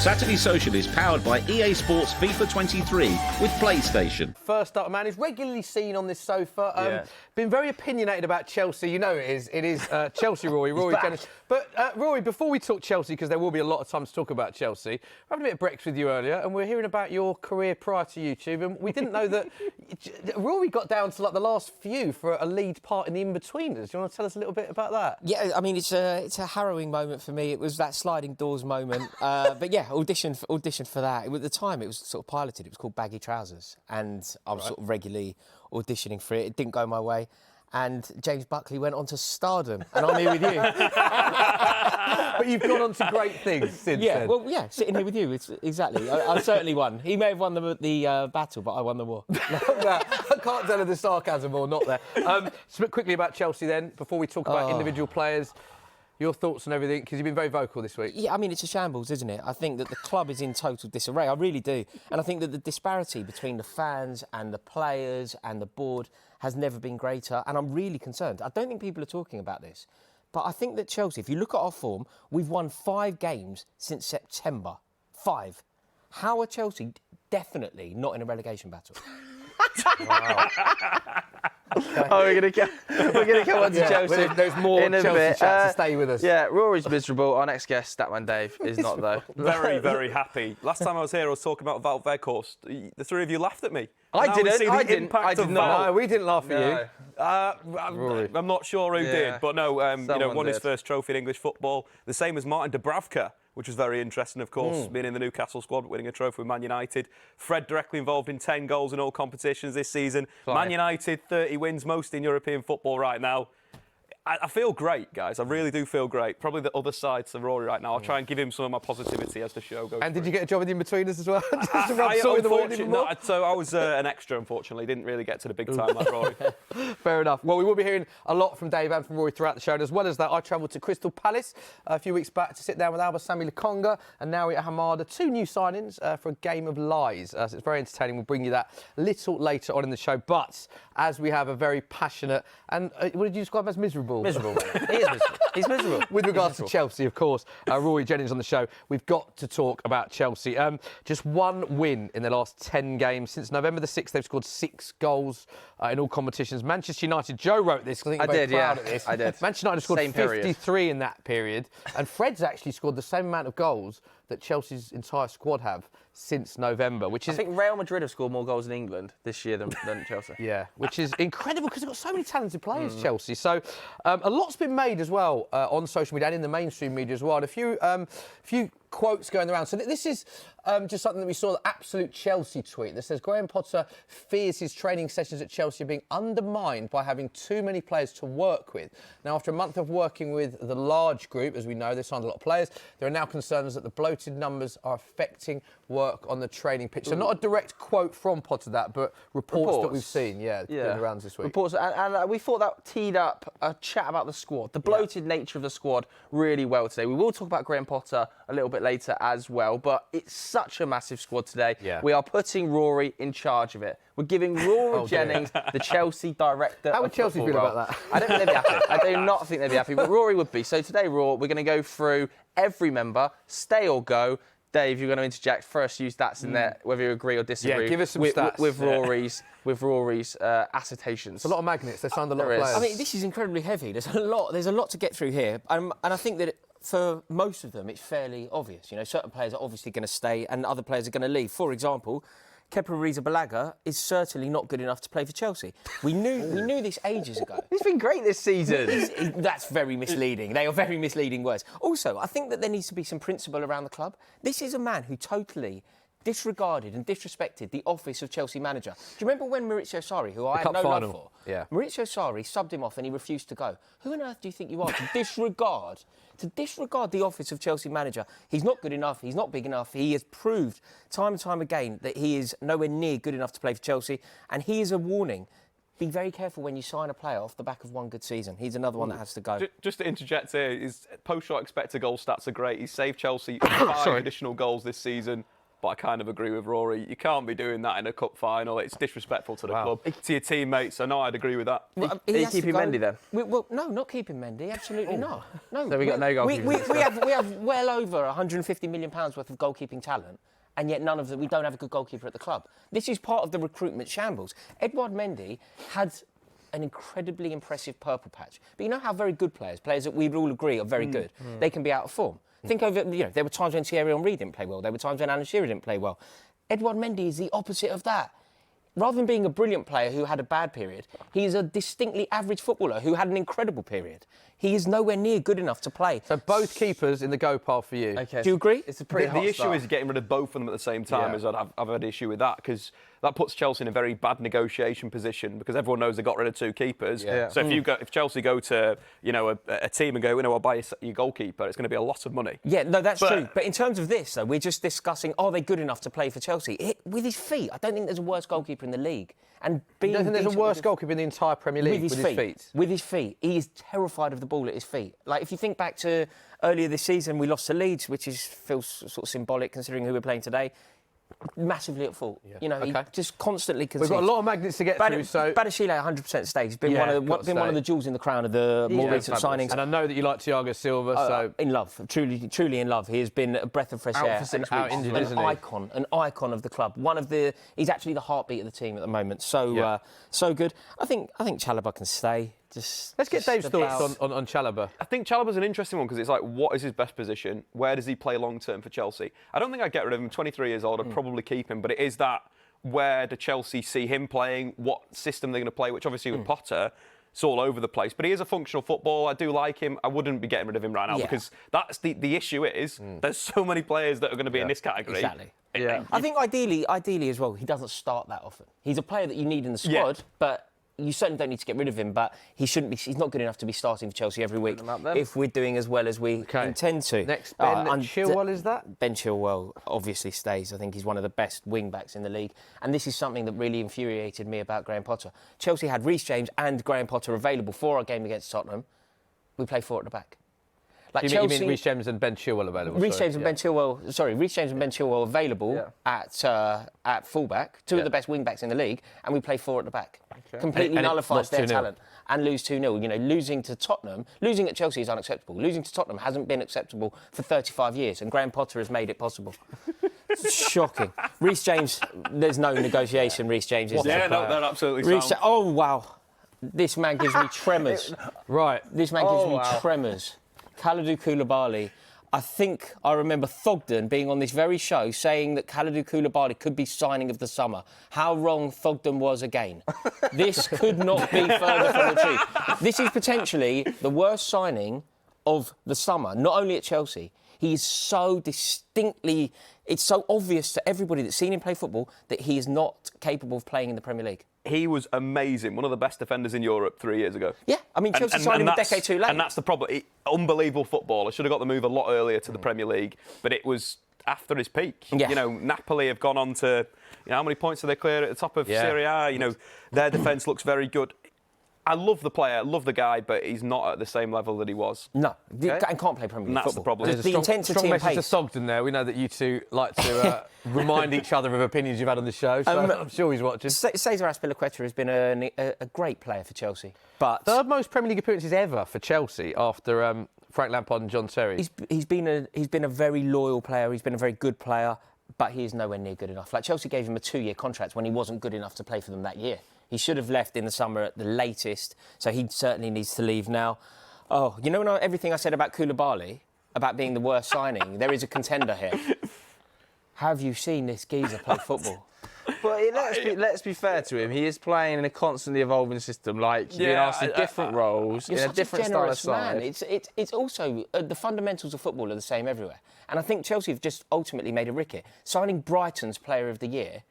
Saturday Social is powered by EA Sports FIFA 23 with PlayStation. First up, a man who's regularly seen on this sofa. Been very opinionated about Chelsea. You know it is. It is Chelsea, Rory Jennings. But Rory, before we talk Chelsea, because there will be a lot of time to talk about Chelsea, we're having a bit of breakfast with you earlier, and we're hearing about your career prior to YouTube, and we didn't know that Rory got down to like the last few for a lead part in the In-Betweeners. Do you want to tell us a little bit about that? Yeah, I mean, it's a harrowing moment for me. It was that sliding doors moment. But yeah, auditioned for that. At the time, it was sort of piloted. It was called Baggy Trousers. And I was sort of regularly auditioning for it. It didn't go my way. And James Buckley went on to stardom. And I'm here with you. But you've gone on to great things since then. Well, yeah, sitting here with you, it's exactly. I certainly won. He may have won the battle, but I won the war. I can't tell if the sarcasm or not there. So quickly about Chelsea then, before we talk about individual players. Your thoughts on everything, because you've been very vocal this week. Yeah, I mean, it's a shambles, isn't it? I think that the club is in total disarray. I really do. And I think that the disparity between the fans and the players and the board has never been greater. And I'm really concerned. I don't think people are talking about this. But I think that Chelsea, if you look at our form, we've won 5 games since September. 5. How are Chelsea definitely not in a relegation battle? Wow. Oh, we're gonna come on to Chelsea. There's more in a Chelsea bit. chat, so stay with us. Yeah, Rory's miserable. Our next guest, Statman Dave, is not though. Very, very happy. Last time I was here, I was talking about Val Weghorst. The three of you laughed at me. I didn't. I did not. No, we didn't laugh at you. I'm not sure who did, but no, won his did. first trophy in English football. The same as Martin Dubravka, which was very interesting, of course, being in the Newcastle squad, winning a trophy with Man United. Fred directly involved in 10 goals in all competitions this season. Man United, 30 wins, most in European football right now. I feel great, guys. I really do feel great. Probably the other side to Rory right now. I'll try and give him some of my positivity as the show goes. And did you get a job in the In-Betweeners as well? So I was an extra, unfortunately. Didn't really get to the big time like Rory. Fair enough. Well, we will be hearing a lot from Dave and from Rory throughout the show. And as well as that, I travelled to Crystal Palace a few weeks back to sit down with Alba Sami Lokonga and Nauri Hamada, 2 new signings for a game of lies. So it's very entertaining. We'll bring you that a little later on in the show. But as we have a very passionate and what did you describe as miserable? Miserable. He is miserable. He's miserable. With regards to Chelsea, of course, Rory Jennings on the show. We've got to talk about Chelsea. Just 1 win in the last 10 games. Since November the 6th, they've scored 6 goals in all competitions. Manchester United, Joe wrote this, because I think you're very proud of this. I did. Manchester United scored 53 in that period. And Fred's actually scored the same amount of goals that Chelsea's entire squad have since November, which is... I think Real Madrid have scored more goals in England this year than Chelsea. Yeah, which is incredible because they've got so many talented players, Chelsea. So a lot's been made as well on social media and in the mainstream media as well. And a few quotes going around. So this is just something that we saw, the Absolute Chelsea tweet that says Graham Potter fears his training sessions at Chelsea are being undermined by having too many players to work with. Now, after a month of working with the large group, as we know, they signed a lot of players, there are now concerns that the bloated numbers are affecting work on the training pitch. So not a direct quote from Potter, but reports that we've seen, doing the rounds this week. Reports, and we thought that teed up a chat about the squad, the bloated nature of the squad really well today. We will talk about Graham Potter a little bit later as well, but it's such a massive squad today. Yeah. We are putting Rory in charge of it. We're giving Rory Jennings, the Chelsea director. How would Chelsea feel about that? I don't think they'd be happy. I do not think they'd be happy, but Rory would be. So today, Rory, we're going to go through every member, stay or go. Dave, you're going to interject first. Use stats in there, whether you agree or disagree. Yeah, give us some stats with Rory's assertions. It's a lot of magnets. They signed a lot of players. I mean, this is incredibly heavy. There's a lot to get through here, and I think that for most of them, it's fairly obvious. You know, certain players are obviously going to stay, and other players are going to leave. For example, Kepa Arrizabalaga is certainly not good enough to play for Chelsea. We knew this ages ago. He's been great this season. That's very misleading. They are very misleading words. Also, I think that there needs to be some principle around the club. This is a man who totally disregarded and disrespected the office of Chelsea manager. Do you remember when Maurizio Sarri, who I had no love for, Maurizio Sarri subbed him off and he refused to go? Who on earth do you think you are to disregard the office of Chelsea manager? He's not good enough. He's not big enough. He has proved time and time again that he is nowhere near good enough to play for Chelsea. And he is a warning. Be very careful when you sign a player off the back of one good season. He's another one that has to go. Just to interject here, his post-shot expected goal stats are great. He's saved Chelsea 5 additional goals this season. but I kind of agree with Rory. You can't be doing that in a cup final. It's disrespectful to the club, to your teammates. So no, I'd agree with that. Are you keeping Mendy then? Well, no, not keeping Mendy. Absolutely not. No. So we got no goalkeepers. We have well over 150 million pounds worth of goalkeeping talent, and yet we don't have a good goalkeeper at the club. This is part of the recruitment shambles. Edouard Mendy had an incredibly impressive purple patch, but you know how very good players that we'd all agree are very good, they can be out of form. Think over, there were times when Thierry Henry didn't play well. There were times when Alan Shearer didn't play well. Edouard Mendy is the opposite of that. Rather than being a brilliant player who had a bad period, he is a distinctly average footballer who had an incredible period. He is nowhere near good enough to play. So both keepers in the go pile for you. Okay. Do you agree? It's a pretty hot The issue start. is getting rid of both of them at the same time. As I've had issue with that because that puts Chelsea in a very bad negotiation position because everyone knows they got rid of 2 keepers. Yeah. So if Chelsea go to a team and go, I'll buy your goalkeeper, it's going to be a lot of money. Yeah, no, that's true. But in terms of this, though, we're just discussing, are they good enough to play for Chelsea? With his feet, I don't think there's a worse goalkeeper in the league. And You don't think there's a worse goalkeeper in the entire Premier League with his feet? With his feet. He is terrified of the ball at his feet. Like, if you think back to earlier this season, we lost to Leeds, which feels sort of symbolic considering who we're playing today. Massively at fault. Yeah. He just constantly concedes. We've got a lot of magnets to get through, so... Badiashile 100% stays. He's been one of the jewels in the crown of the more recent signings. And I know that you like Thiago Silva, so... In love. Truly in love. He has been a breath of fresh air. For 6 weeks. Injured, isn't he? An icon of the club. He's actually the heartbeat of the team at the moment. So good. I think Chalobah can stay. Let's get Dave's thoughts on Chalobah. I think Chalobah's an interesting one because it's like, what is his best position? Where does he play long term for Chelsea? I don't think I'd get rid of him. 23 years old, I'd probably keep him. But it is that, where do Chelsea see him playing? What system they're going to play? Which obviously with Potter, it's all over the place. But he is a functional footballer. I do like him. I wouldn't be getting rid of him right now because that's the issue is there's so many players that are going to be in this category. Exactly. Yeah. I think ideally as well, he doesn't start that often. He's a player that you need in the squad, but you certainly don't need to get rid of him, but he's not good enough to be starting for Chelsea every week if we're doing as well as we intend to. Next, Ben Chilwell, is that? Ben Chilwell obviously stays. I think he's one of the best wing-backs in the league. And this is something that really infuriated me about Graham Potter. Chelsea had Reece James and Graham Potter available for our game against Tottenham. We play 4 at the back. Like You mean Reece James and Ben Chilwell available? Reece James and Ben Chilwell available at fullback, 2 of the best wing backs in the league, and we play 4 at the back. Completely nullifies their talent and lose 2-0. Losing to Tottenham, losing at Chelsea is unacceptable. Losing to Tottenham hasn't been acceptable for 35 years, and Graham Potter has made it possible. Shocking. Reece James, there's no negotiation. Reece James is Yeah, no, they're absolutely sound. Oh wow, this man gives me tremors. Right. This man gives me tremors. Kalidou Koulibaly. I think I remember Thogden being on this very show saying that Kalidou Koulibaly could be signing of the summer. How wrong Thogden was again. This could not be further from the truth. This is potentially the worst signing of the summer, not only at Chelsea. He is so distinctly... It's so obvious to everybody that's seen him play football that he is not capable of playing in the Premier League. He was amazing, one of the best defenders in Europe 3 years ago. Yeah, I mean, Chelsea signed him a decade too late. And that's the problem. Unbelievable footballer. Should have got the move a lot earlier to the Premier League, but it was after his peak. Yeah. Napoli have gone on to, how many points do they clear at the top of Serie A? Their defence looks very good. I love the player, I love the guy, but he's not at the same level that he was. No, and can't play Premier League And that's football. the problem. There's The a intensity strong and message pace. to Sogden there. We know that you two like to remind each other of opinions you've had on the show, so I'm sure he's watching. Cesar Azpilicueta has been a great player for Chelsea, but 3rd most Premier League appearances ever for Chelsea after Frank Lampard and John Terry. he's been a very loyal player. He's been a very good player, but he is nowhere near good enough. Like Chelsea gave him a 2-year contract when he wasn't good enough to play for them that year. He should have left in the summer at the latest, so he certainly needs to leave now. Oh, everything I said about Koulibaly, about being the worst signing, there is a contender here. Have you seen this geezer play football? But let's be fair to him. He is playing in a constantly evolving system, being asked in different roles, You're in a such different a style of generous man. side. It's also the fundamentals of football are the same everywhere, and I think Chelsea have just ultimately made a ricket. Signing Brighton's Player of the Year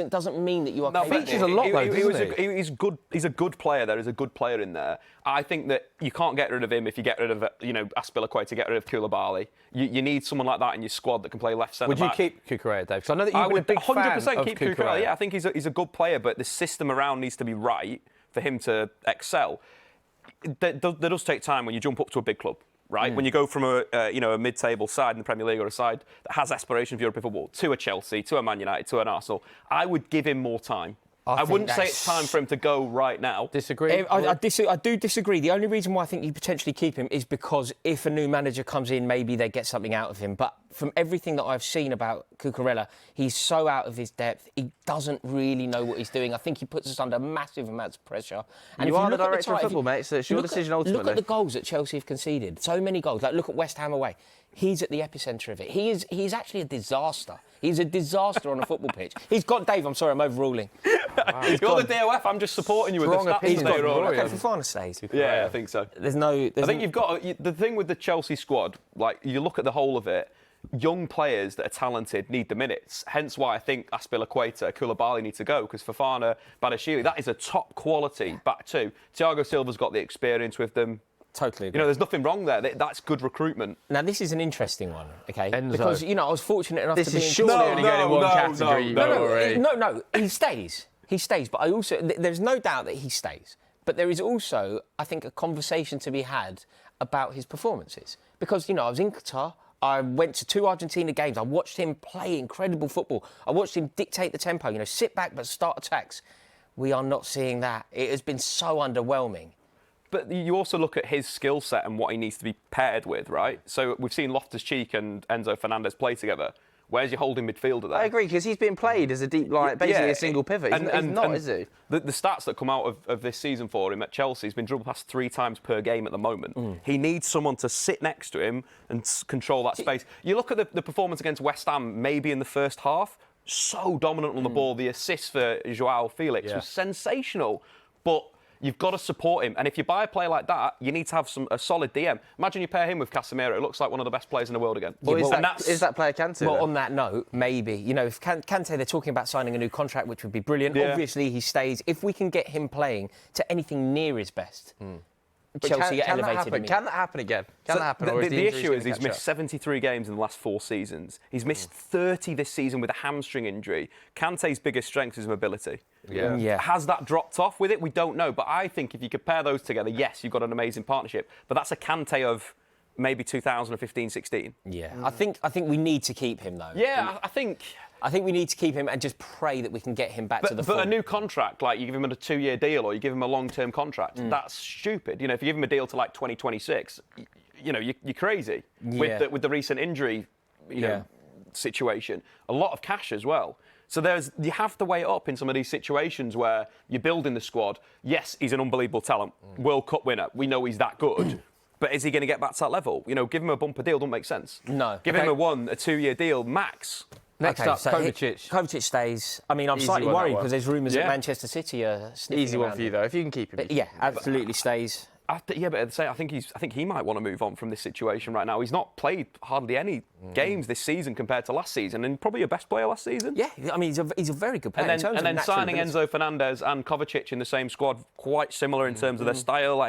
doesn't mean that you are. Features a lot though, doesn't he? He's good. He's a good player. There is a good player in there. I think that you can't get rid of him if you get rid of Azpilicueta, get rid of Koulibaly. You need someone like that in your squad that can play left centre back. Would you keep Cucurella, Dave? Because I know that I you've been a would big fan 100% of keep Cucurella. Cucurella. Yeah, I think he's a good player, but the system around needs to be right for him to excel. That does take time when you jump up to a big club. right? When you go from a mid-table side in the Premier League or a side that has aspirations of European football to a Chelsea, to a Man United, to an Arsenal, I would give him more time. I wouldn't say it's time for him to go right now. Disagree? I do disagree. The only reason why I think you potentially keep him is because if a new manager comes in, maybe they get something out of him. But from everything that I've seen about Cucurella, he's so out of his depth. He doesn't really know what he's doing. I think he puts us under massive amounts of pressure. And you are the director of football, mate, so it's your decision ultimately. Look at the goals that Chelsea have conceded. So many goals. Like, look at West Ham away. He's at the epicentre of it. He's actually a disaster. He's a disaster on a football pitch. He's got Dave. I'm sorry, I'm overruling. Wow. You're the DOF. I'm just supporting you with the stats. He's got Rory. Okay, Fofana stays. Yeah, I think so. I think you've got the thing with the Chelsea squad. Like, you look at the whole of it. Young players that are talented need the minutes. Hence why I think Aspilicueta, Koulibaly need to go, because Fofana, Badiashile, that is a top quality back two. Thiago Silva's got the experience with them. Totally agree. You know, there's nothing wrong there. That's good recruitment. Now, this is an interesting one, okay? Enzo. Because, I was fortunate enough to be... This is surely only going in one category. No, he stays. He stays, but there's no doubt that he stays. But there is also, I think, a conversation to be had about his performances. Because, I was in Qatar, I went to 2 Argentina games, I watched him play incredible football, I watched him dictate the tempo, sit back but start attacks. We are not seeing that. It has been so underwhelming. But you also look at his skill set and what he needs to be paired with, right? So we've seen Loftus-Cheek and Enzo Fernandez play together. Where's your holding midfielder there? I agree, because he's being played as a deep line, basically a single pivot. He's not, is he? The stats that come out of this season for him at Chelsea, he's been dribbled past 3 times per game at the moment. He needs someone to sit next to him and control that space. You look at the performance against West Ham, maybe in the first half, so dominant on the ball. The assist for Joao Felix was sensational. But you've got to support him. And if you buy a player like that, you need to have a solid DM. Imagine you pair him with Casemiro. It looks like one of the best players in the world again. Well, is that player Kante? Well, on that note, maybe. If Kante, they're talking about signing a new contract, which would be brilliant. Yeah. Obviously, he stays. If we can get him playing to anything near his best, Chelsea are elevated him. Can that happen again? Can that happen? The issue is he's missed 73 games in the last 4 seasons. He's missed 30 this season with a hamstring injury. Kante's biggest strength is mobility. Yeah. Has that dropped off with it? We don't know. But I think if you could pair those together, yes, you've got an amazing partnership. But that's a Kante of maybe 2015-16. Yeah. I think we need to keep him, though. Yeah, I think we need to keep him and just pray that we can get him back to the form. But a new contract, like you give him a 2-year deal or you give him a long-term contract, that's stupid. If you give him a deal to like 2026, you're crazy. With the recent injury, situation, a lot of cash as well. So you have to weigh it up in some of these situations where you're building the squad. Yes, he's an unbelievable talent, World Cup winner. We know he's that good. But is he going to get back to that level? Give him a bumper deal, don't make sense. No. Give him a 2-year deal, max. Next up, Kovacic. Kovacic stays. I mean, I'm slightly worried because there's rumours that Manchester City are sniffing Easy one around for you, him. though. If you can keep him. But, absolutely stays. But at the same, I think he might want to move on from this situation right now. He's not played hardly any games this season compared to last season, and probably your best player last season. Yeah, I mean he's a very good player. And then signing Enzo Fernandez and Kovacic in the same squad, quite similar in terms of their style.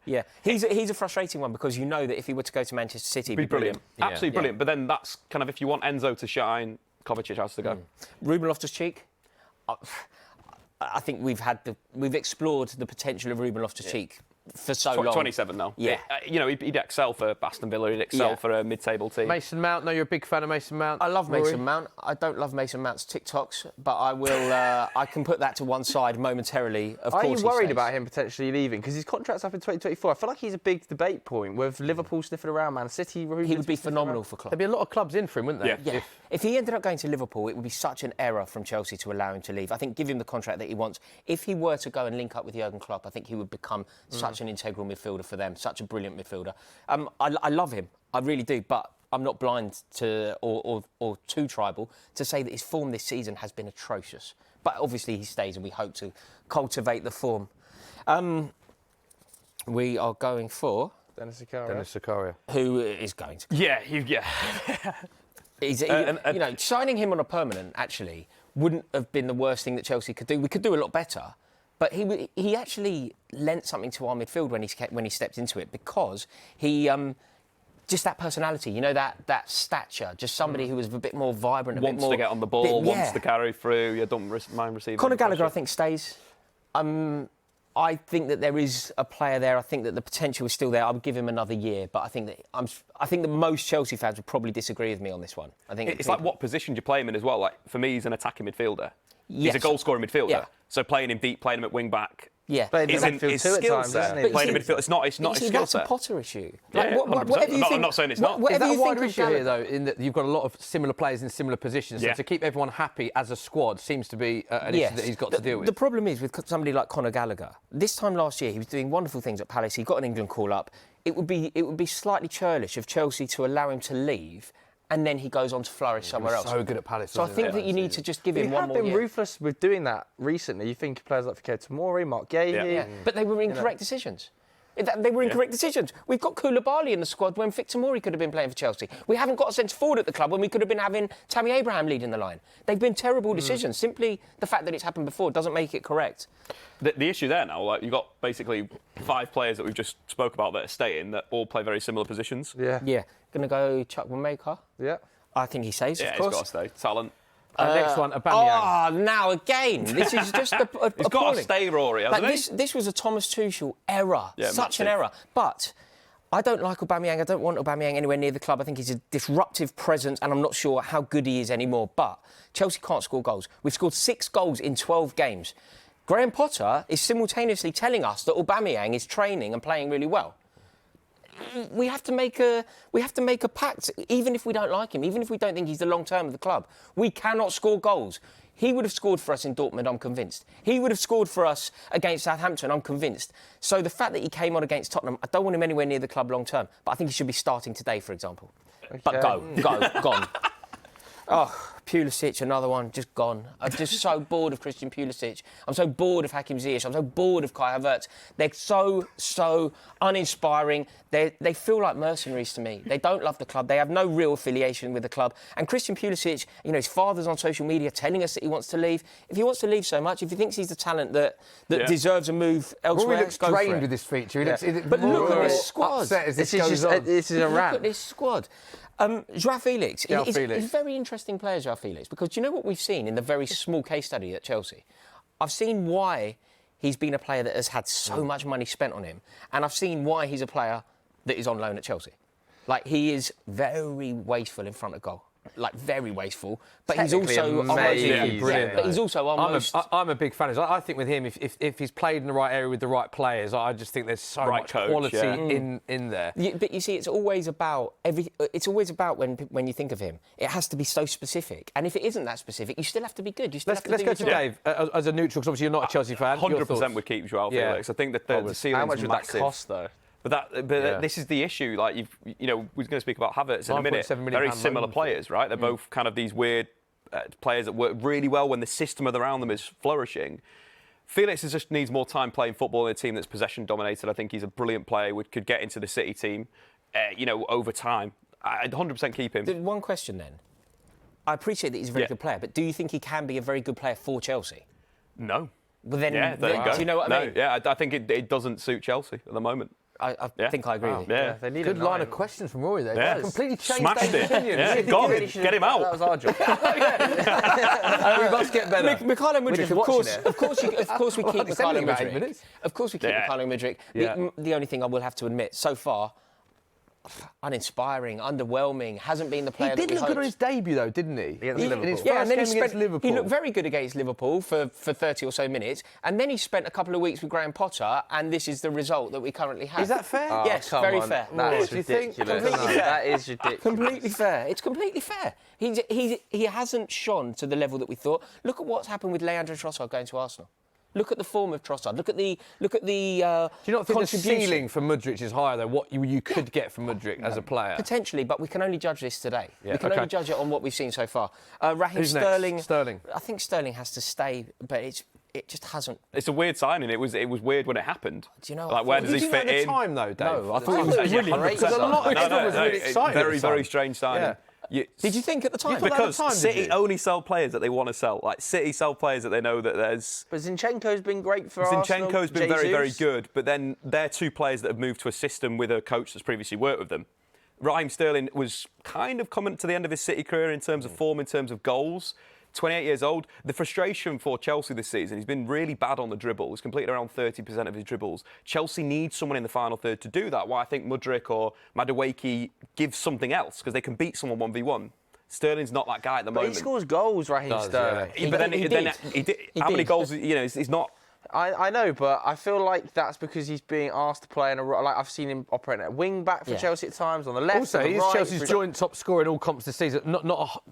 Yeah, he's a frustrating one because you know that if he were to go to Manchester City, it'd be brilliant. Absolutely brilliant. But then that's kind of if you want Enzo to shine, Kovacic has to go. Ruben Loftus-Cheek. I think we've explored the potential of Ruben Loftus-Cheek for so long. 27 now. Yeah. He'd excel for Aston Villa. He'd excel for a mid-table team. Mason Mount. No, you're a big fan of Mason Mount. I love Rory? Mason Mount. I don't love Mason Mount's TikToks, but I will. I can put that to one side momentarily. Are you worried about him potentially leaving? Because his contract's up in 2024. I feel like he's a big debate point with Liverpool sniffing around, Man City. He would be phenomenal for club. There'd be a lot of clubs in for him, wouldn't there? Yeah. If he ended up going to Liverpool, it would be such an error from Chelsea to allow him to leave. I think give him the contract that he wants. If he were to go and link up with Jurgen Klopp, I think he would become such an integral midfielder for them, such a brilliant midfielder. I love him, I really do, but I'm not blind to or too tribal to say that his form this season has been atrocious. But obviously he stays, and we hope to cultivate the form. We are going for Dennis Zakaria. Who is going to? Yeah. He's, signing him on a permanent actually wouldn't have been the worst thing that Chelsea could do. We could do a lot better, but he actually lent something to our midfield when he stepped into it because he just that personality, that stature, just somebody who was a bit more vibrant, wants to get on the ball, wants to carry through. Don't mind receiving. Conor Gallagher, I think, stays. I think that there is a player there. I think that the potential is still there. I would give him another year, but I think that most Chelsea fans would probably disagree with me on this one. I think it's like what position do you play him in as well? Like for me, he's an attacking midfielder. Yes. He's a goal-scoring midfielder. Yeah. So playing him deep, playing him at wing-back... Yeah, Played in isn't midfield his too at skill times, set. isn't he? Playing in midfield, it's not his skill that's set. a Potter issue. Yeah, 100%. I'm not saying it's not. Is Whatever that a you think wider of issue here, Gallagher- though, in that you've got a lot of similar players in similar positions, Yeah. so to keep everyone happy as a squad seems to be an issue that he's got to deal with. The problem is with somebody like Conor Gallagher. This time last year, he was doing wonderful things at Palace. He got an England call-up. It would be slightly churlish of Chelsea to allow him to leave, and then he goes on to flourish somewhere else. So good at Palace. So I wasn't think he? that you need to just give him He one have more been year. ruthless with doing that recently. You think of players like Fikayo Tomori, Mark Gahey. Yeah. But they were incorrect decisions. They were incorrect decisions. We've got Koulibaly in the squad when Victor Mori could have been playing for Chelsea. We haven't got a centre forward at the club when we could have been having Tammy Abraham leading the line. They've been terrible decisions. Simply the fact that it's happened before doesn't make it correct. The issue there now, like you've got basically 5 players that we've just spoke about that are staying that all play very similar positions. Yeah. Yeah. Going to go Chuck Maker. Yeah. I think he saves, Yeah, of he's course. got to stay. Talent. Next one, Aubameyang. Now again, this is just He's got to appalling. stay, Rory, hasn't Like, he? this was a Thomas Tuchel error. Yeah, Such an massive. error. But I don't like Aubameyang. I don't want Aubameyang anywhere near the club. I think he's a disruptive presence, and I'm not sure how good he is anymore. But Chelsea can't score goals. We've scored 6 goals in 12 games. Graham Potter is simultaneously telling us that Aubameyang is training and playing really well. We have to make a pact, even if we don't like him, even if we don't think he's the long term of the club. We cannot score goals. He would have scored for us in Dortmund, I'm convinced. He would have scored for us against Southampton, I'm convinced. So the fact that he came on against Tottenham, I don't want him anywhere near the club long term, but I think he should be starting today, for example. Okay. But gone. Oh, Pulisic, another one, just gone. I'm just so bored of Christian Pulisic. I'm so bored of Hakim Ziyech. I'm so bored of Kai Havertz. They're so uninspiring. They feel like mercenaries to me. They don't love the club. They have no real affiliation with the club. And Christian Pulisic, his father's on social media telling us that he wants to leave. If he wants to leave so much, if he thinks he's the talent that deserves a move elsewhere, Rory looks go for drained it. with this feature. But look at this squad. Upset as This this is goes on. this is a Look rant. at this squad. Joao Felix. Joao He's Felix. a very interesting player, Joao Felix, because do you know what we've seen in the very small case study at Chelsea? I've seen why he's been a player that has had so much money spent on him, and I've seen why he's a player that is on loan at Chelsea. Like, he is very wasteful in front of goal. Like, very wasteful. But he's Technically also amazing. almost... Brilliant, but he's also almost... I'm a big fan. I think with him, if he's played in the right area with the right players, I just think there's so Right much coach, quality yeah. in there. But you see, it's always about when you think of him, it has to be so specific. And if it isn't that specific, you still have to be good. You still have to Let's do go your to job. Dave as a neutral, because obviously you're not a Chelsea fan. Your 100% thoughts? would keep Joao Yeah. Felix. I think that the ceiling's How much would that massive. cost, though? But this is the issue. Like we're going to speak about Havertz in a minute. £9.7 million Very pound similar loan. players, right? They're both kind of these weird players that work really well when the system around them is flourishing. Felix just needs more time playing football in a team that's possession dominated. I think he's a brilliant player. Could get into the City team, over time. I'd 100% keep him. One question then. I appreciate that he's a very Yeah. good player, but do you think he can be a very good player for Chelsea? No. Well, then, Yeah, there you go. do you know what I mean? Yeah, I think it doesn't suit Chelsea at the moment. I think I agree with you. Yeah. They need Good a line nine. of questions from Rory there. Yeah. Completely changed Smashed Dave's it. opinion. Yeah, He go on, really get him out. That was our job. we must get better. Mikhailo Mudryk, just of watching course, it. of course we keep It's only Mikhailo about 8 Mudryk. minutes. Of course we keep Yeah. Mikhailo Mudryk. Yeah. The only thing I will have to admit, so far, uninspiring, underwhelming, hasn't been the He player that did we look good on hoped. his debut, though, didn't he? Against In Liverpool. his Yeah, first and then game against Liverpool. he looked very good against Liverpool for 30 or so minutes, and then he spent a couple of weeks with Graham Potter, and this is the result that we currently have. Is that fair? Oh, Yes, come very on. fair. That is Do you think? ridiculous. Completely fair. That is ridiculous. Completely fair. It's completely fair. He hasn't shone to the level that we thought. Look at what's happened with Leandro Trossard going to Arsenal. Look at the form of Trossard. Look at the. Do you not think the contribution. ceiling for Mudryk is higher, though? What you could get from Mudryk as a player? Potentially, but we can only judge this today. Yeah, we can okay. only judge it on what we've seen so far. Raheem Who's next? Sterling. Sterling. I think Sterling has to stay, but it just hasn't. It's a weird signing. It was weird when it happened. Do you know? Like, where does Did he you think fit at in? the time, though, Dave? No, I thought it it was really great. Because a lot of No, stuff was really it's exciting. very, at the time. very strange signing. Yeah. Did you think at the time? thought that Because at the time, did City you? only sell players that they want to sell. Like, City sell players that they know that there's... But Zinchenko's been great for Arsenal. Zinchenko's been very, very Jesus. good, but then they're 2 players that have moved to a system with a coach that's previously worked with them. Raheem Sterling was kind of coming to the end of his City career in terms of form, in terms of goals. 28 years old. The frustration for Chelsea this season, he's been really bad on the dribble. He's completed around 30% of his dribbles. Chelsea needs someone in the final third to do that. Why I think Mudryk or Madueke give something else, because they can beat someone 1v1. Sterling's not that guy at the moment. He scores goals, Raheem Sterling. Yeah. But then he did. How many goals? He's not. I know, but I feel like that's because he's being asked to play in a role. Like I've seen him operating at wing back for Chelsea at times, on the left. Also, on the he's right, Chelsea's joint top scorer in all comps this season. Not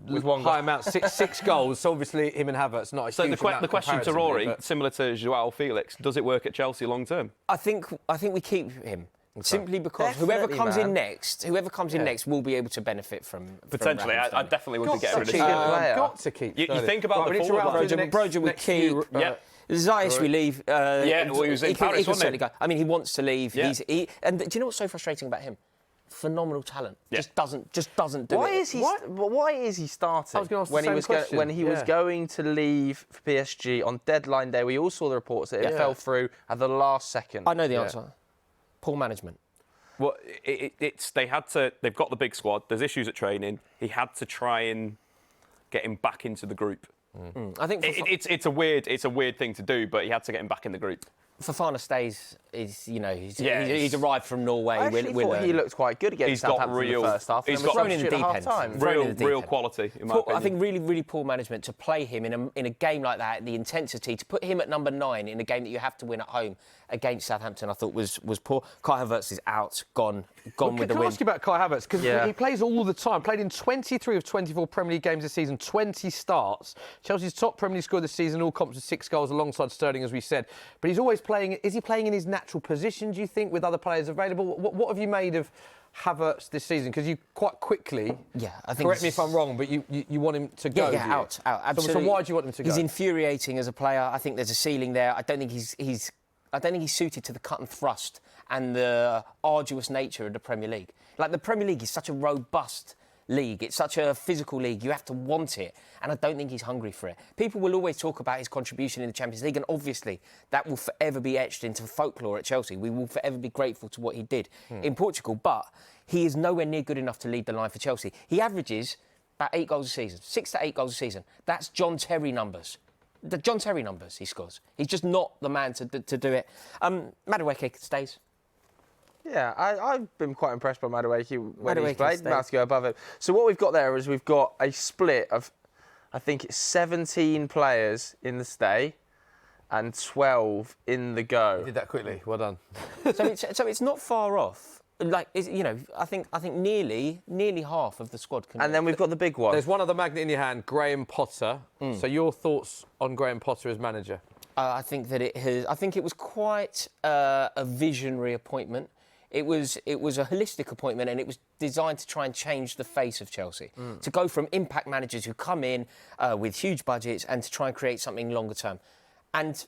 With one high goal. amount, six goals. So obviously, him and Havertz not a So huge amount the question to comparatively, Rory, but- similar to Joao Felix, does it work at Chelsea long term? I think we keep him. Simply because whoever Definitely, comes man. in next will be able to benefit from Potentially, Raheem I Sterling. definitely would get rid of keep Sterling. him. player. Got to keep. You Sterling. think about Right, the we need to forward round line. through the Broja with next key. few, Zayas we leave. Well, he was in Paris, he can wasn't certainly he? go. I mean, he wants to leave. Yeah. And do you know what's so frustrating about him? Phenomenal talent. Yeah. Just doesn't do Why it. is he? Why is he starting? I was gonna ask the when he same was question. when he was Yeah. going to leave for PSG on deadline day. We all saw the reports that it Yeah. fell through at the last second. I know the answer. Poor management. Well, they've got the big squad. There's issues at training. He had to try and get him back into the group. I think It's a weird thing to do, but he had to get him back in the group. Fofana stays. Yeah, He's arrived from Norway. I actually thought he looked quite good against He's got Southampton in real- the first half. he's and then was got- thrown in the substituted at deep end. half-time. Thrown in the deep Real end. quality, in my I opinion. think really poor management to play him in a game like that, the intensity, to put him at number 9 in a game that you have to win at home against Southampton, I thought was poor. Kai Havertz is out, gone with the Can I win. ask you about Kai Havertz? Because Yeah. he plays all the time. Played in 23 of 24 Premier League games this season, 20 starts. Chelsea's top Premier League scorer this season, all comps with 6 goals alongside Sterling, as we said. But he's always playing. Is he playing in his natural position, do you think, with other players available? What have you made of Havertz this season? Because you quite quickly, I think correct me if I'm wrong, but you want him to go. Yeah, do you? out, absolutely. So why do you want him to go? He's infuriating as a player. I think there's a ceiling there. I don't think he's suited to the cut and thrust and the arduous nature of the Premier League. Like, the Premier League is such a robust league. It's such a physical league. You have to want it. And I don't think he's hungry for it. People will always talk about his contribution in the Champions League, and obviously that will forever be etched into folklore at Chelsea. We will forever be grateful to what he did in Portugal, but he is nowhere near good enough to lead the line for Chelsea. He averages about 8 goals a season, 6 to 8 goals a season. That's John Terry numbers. The John Terry numbers he scores. He's just not the man to do it. Madueke stays. Yeah, I've been quite impressed by Madueke when he's Madueke played. stays. About to go above it. So what we've got there is we've got a split of, I think it's 17 players in the stay and 12 in the go. Did that quickly. Well done. So it's not far off. Like, I think nearly half of the squad can. And then we've got the big one. There's one other magnet in your hand, Graham Potter. So your thoughts on Graham Potter as manager? I think that I think it was quite a visionary appointment. It was a holistic appointment, and it was designed to try and change the face of Chelsea. To go from impact managers who come in with huge budgets and to try and create something longer term. And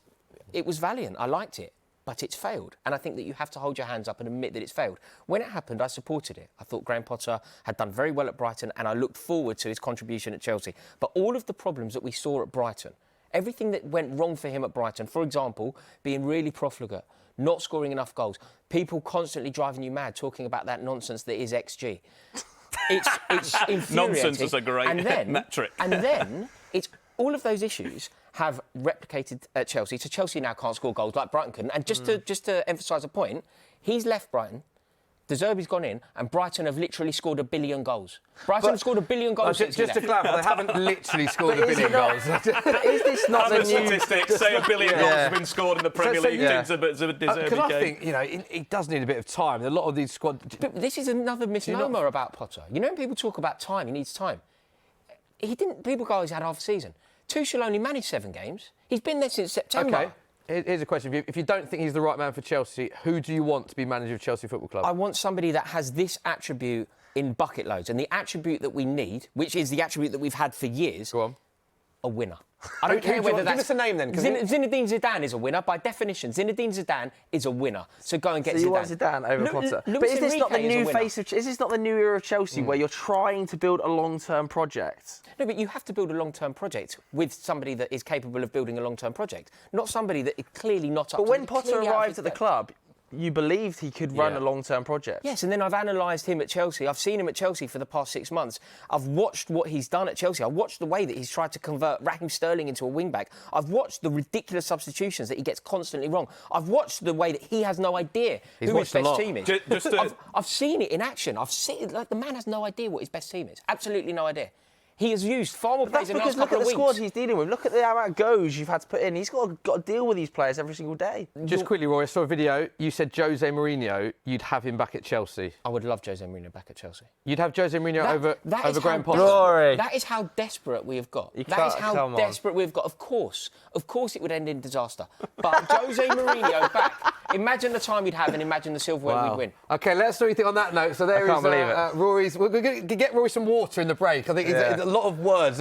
it was valiant. I liked it. But it's failed. And I think that you have to hold your hands up and admit that it's failed. When it happened, I supported it. I thought Graham Potter had done very well at Brighton, and I looked forward to his contribution at Chelsea. But all of the problems that we saw at Brighton, everything that went wrong for him at Brighton, for example, being really profligate, not scoring enough goals, people constantly driving you mad talking about that nonsense that is XG. It's infuriating. Nonsense is a great metric. And then it's all of those issues have replicated at Chelsea. So Chelsea now can't score goals like Brighton couldn't. And just to emphasise a point, he's left Brighton. De Zerbi's gone in, and Brighton have literally scored 1 billion goals. Brighton have scored 1 billion goals since he Just to left. clarify, they haven't literally scored 1 billion goals. But is this not the Other new... statistics say 1 billion goals have been scored in the Premier League since De Zerbi Because I came. think, he does need a bit of time. A lot of these squads... But this is another misnomer about Potter. You know, when people talk about time, he needs time. He didn't. People go, he's had half a season. Tuchel only managed 7 games. He's been there since September. OK, here's a question. If you don't think he's the right man for Chelsea, who do you want to be manager of Chelsea Football Club? I want somebody that has this attribute in bucket loads. And the attribute that we need, which is the attribute that we've had for years, Go on. a winner. I don't Who care do you whether want? that's... Give us a name then, 'cause Zinedine Zidane is a winner. By definition, Zinedine Zidane is a winner. So go and get So Zidane. you want Zidane over Potter? But Luis is this not the Enrique is a new winner. face of... Is this not the new era of Chelsea where you're trying to build a long-term project? No, but you have to build a long-term project with somebody that is capable of building a long-term project, not somebody that is clearly not up But to when Potter clearly out of arrived his at the depth. club, you believed he could run a long-term project. Yes, and then I've analysed him at Chelsea. I've seen him at Chelsea for the past 6 months. I've watched what he's done at Chelsea. I've watched the way that he's tried to convert Raheem Sterling into a wing-back. I've watched the ridiculous substitutions that he gets constantly wrong. I've watched the way that he has no idea who his best team is. I've seen it in action. The man has no idea what his best team is. Absolutely no idea. He has used far more players in the last couple of weeks. Look at the squad he's dealing with. Look at the amount of goals you've had to put in. He's got to deal with these players every single day. Just quickly, Rory, I saw a video. You said Jose Mourinho, you'd have him back at Chelsea. I would love Jose Mourinho back at Chelsea. You'd have Jose Mourinho over Graham Potter? Rory. That is how desperate we have got. That is how desperate we've got. Of course it would end in disaster. But Jose Mourinho back. Imagine the time we'd have and imagine the silverware we'd win. OK, let's do anything on that note. So there is Rory's. We're going to get Rory some water in the break. I think it's a lot of words.